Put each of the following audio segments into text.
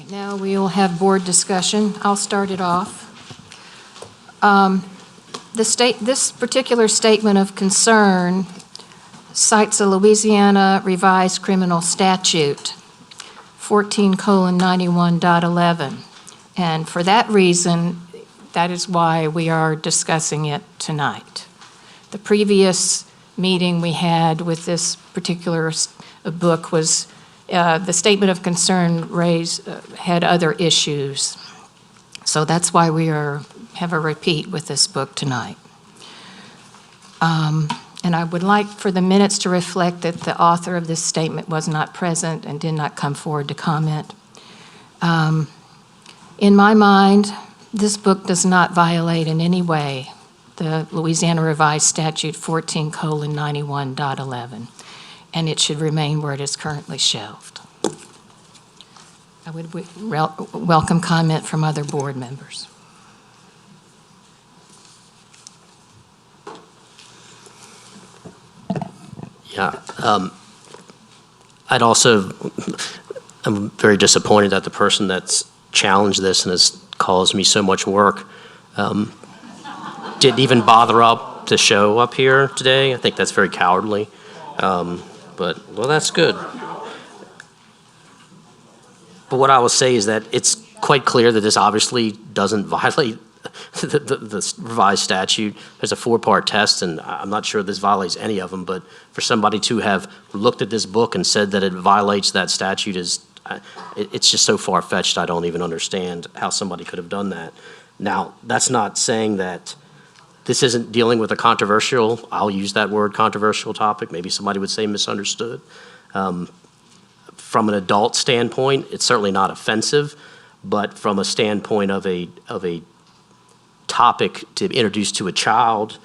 Now we will have board discussion. I'll start it off. This particular statement of concern cites a Louisiana revised criminal statute, 14:91.11. And for that reason, that is why we are discussing it tonight. The previous meeting we had with this particular book was the statement of concern had other issues. So that's why we have a repeat with this book tonight. And I would like for the minutes to reflect that the author of this statement was not present and did not come forward to comment. In my mind, this book does not violate in any way the Louisiana Revised Statute 14:91.11, and it should remain where it is currently shelved. I would welcome comment from other board members. Yeah, I'm very disappointed that the person that's challenged this and has caused me so much work didn't even bother up to show up here today. I think that's very cowardly, but well, that's good. But what I will say is that it's quite clear that this obviously doesn't violate the revised statute. There's a 4-part test, and I'm not sure this violates any of them, but for somebody to have looked at this book and said that it violates that statute it's just so far-fetched, I don't even understand how somebody could have done that. Now, that's not saying that this isn't dealing with a controversial, I'll use that word, controversial topic, maybe somebody would say misunderstood. From an adult standpoint, it's certainly not offensive, but from a standpoint of a topic to introduce to a child,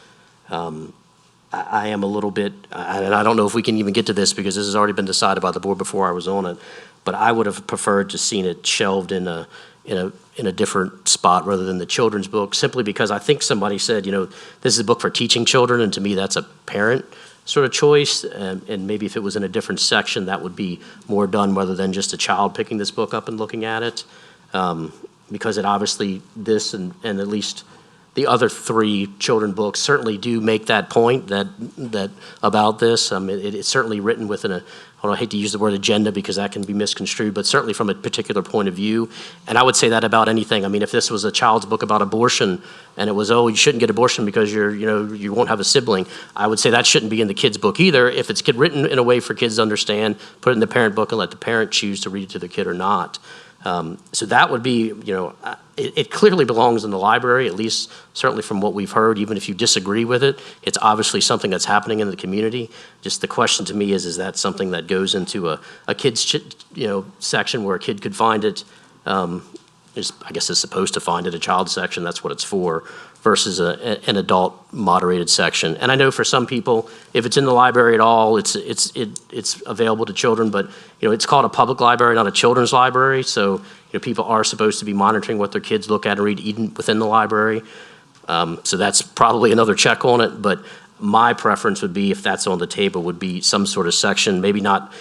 I am a little bit, and I don't know if we can even get to this because this has already been decided by the board before I was on it, but I would have preferred to seen it shelved in a different spot rather than the children's book, simply because I think somebody said, this is a book for teaching children, and to me that's a parent sort of choice, and maybe if it was in a different section, that would be more done rather than just a child picking this book up and looking at it, because it obviously, this and at least the other 3 children books certainly do make that point that about this. It's certainly written with I hate to use the word agenda because that can be misconstrued, but certainly from a particular point of view. And I would say that about anything. I mean, if this was a child's book about abortion and it was, oh, you shouldn't get abortion because you won't have a sibling, I would say that shouldn't be in the kid's book either. If it's written in a way for kids to understand, put it in the parent book and let the parent choose to read it to the kid or not. So that would be, it clearly belongs in the library, at least certainly from what we've heard. Even if you disagree with it, it's obviously something that's happening in the community. Just the question to me is that something that goes into a kid's section where a kid could find it, I guess it's supposed to find it, a child section, that's what it's for, versus an adult moderated section. And I know for some people, if it's in the library at all, it's available to children, but it's called a public library, not a children's library, so people are supposed to be monitoring what their kids look at and read even within the library. So that's probably another check on it, but my preference would be, if that's on the table, would be some sort of section, maybe not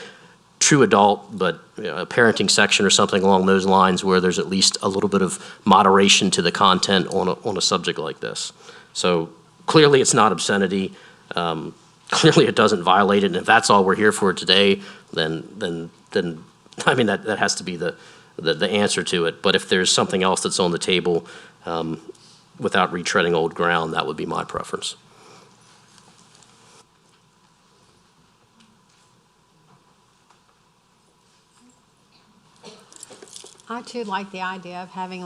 true adult, but a parenting section or something along those lines where there's at least a little bit of moderation to the content on a subject like this. So clearly it's not obscenity. Clearly it doesn't violate it, and if that's all we're here for today, then I mean that has to be the answer to it. But if there's something else that's on the table without retreading old ground, that would be my preference. I too like the idea of having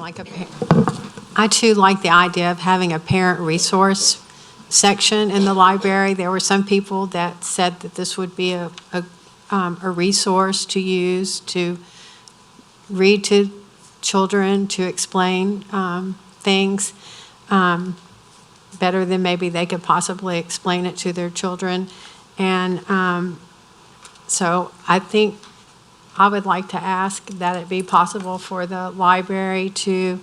a parent resource section in the library. There were some people that said that this would be a resource to use to read to children, to explain things better than maybe they could possibly explain it to their children. And so I think I would like to ask that it be possible for the library to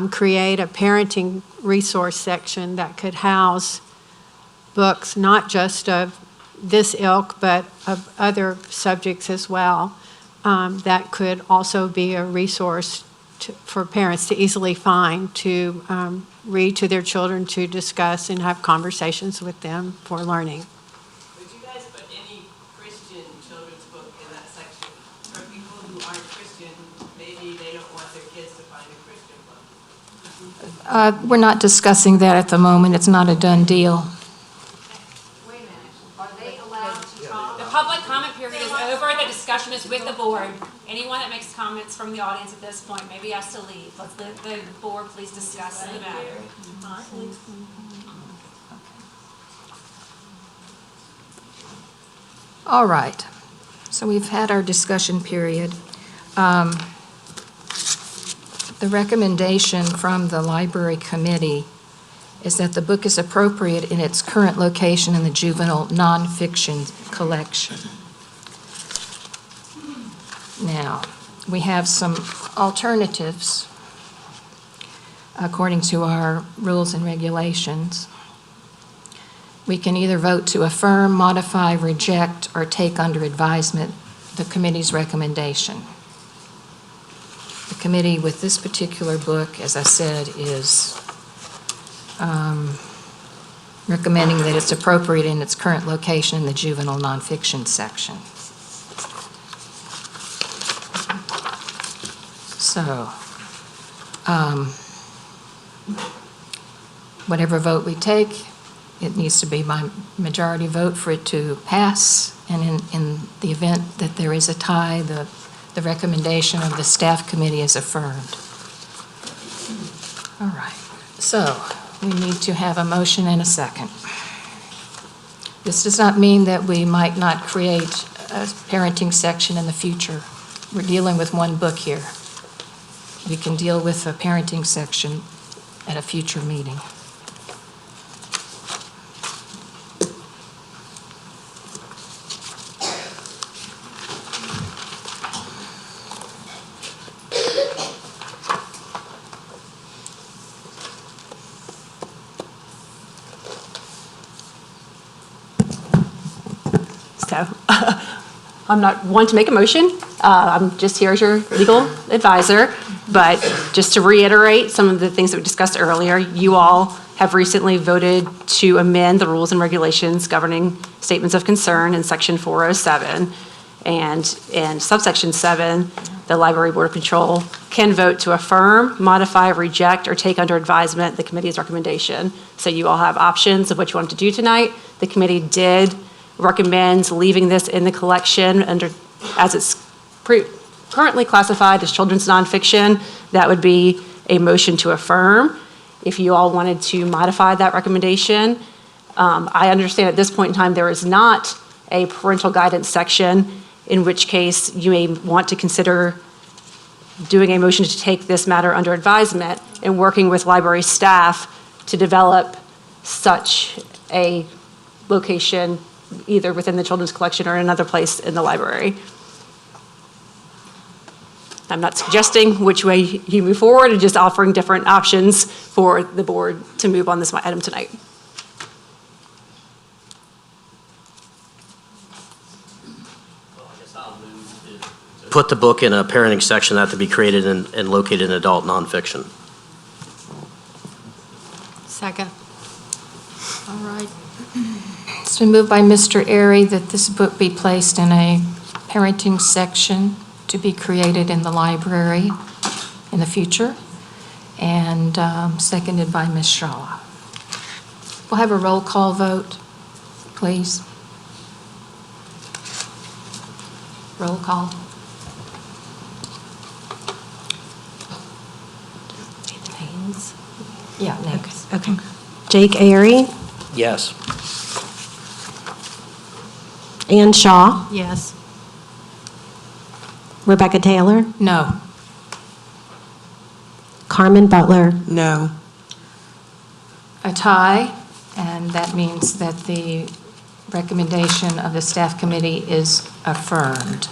create a parenting resource section that could house books, not just of this ilk, but of other subjects as well, that could also be a resource for parents to easily find, to read to their children, to discuss and have conversations with them for learning. Would you guys put any Christian children's book in that section? For people who aren't Christian, maybe they don't want their kids to find a Christian book. We're not discussing that at the moment. It's not a done deal. Wait a minute, are they allowed to talk? The public comment period is over, the discussion is with the board. Anyone that makes comments from the audience at this point may be asked to leave. Let's let the board please discuss the matter. All right. So we've had our discussion period. The recommendation from the library committee is that the book is appropriate in its current location in the juvenile nonfiction collection. Now, we have some alternatives according to our rules and regulations. We can either vote to affirm, modify, reject, or take under advisement the committee's recommendation. The committee with this particular book, as I said, is recommending that it's appropriate in its current location in the juvenile nonfiction section. So, whatever vote we take, it needs to be by majority vote for it to pass, and in the event that there is a tie, the recommendation of the staff committee is affirmed. All right, so we need to have a motion and a second. This does not mean that we might not create a parenting section in the future. We're dealing with one book here. We can deal with a parenting section at a future meeting. So I'm not one to make a motion. I'm just here as your legal advisor. But just to reiterate some of the things that we discussed earlier, you all have recently voted to amend the rules and regulations governing statements of concern in Section 407. And in subsection 7, the Library Board of Control can vote to affirm, modify, reject, or take under advisement the committee's recommendation. So you all have options of what you want to do tonight. The committee did recommend leaving this in the collection as it's currently classified as children's nonfiction. That would be a motion to affirm. If you all wanted to modify that recommendation, I understand at this point in time there is not a parental guidance section, in which case you may want to consider doing a motion to take this matter under advisement and working with library staff to develop such a location either within the children's collection or another place in the library. I'm not suggesting which way you move forward, and just offering different options for the board to move on this item tonight. Put the book in a parenting section that to be created and located in adult nonfiction. Second. All right. It's been moved by Mr. Airy that this book be placed in a parenting section to be created in the library in the future, and seconded by Ms. Shaw. We'll have a roll call vote, please. Roll call. Names. Yeah, names. Okay. Jake Airy, Yes. Ann Shaw, Yes. Rebecca Taylor, No. Carmen Butler, No. A tie, and that means that the recommendation of the staff committee is affirmed.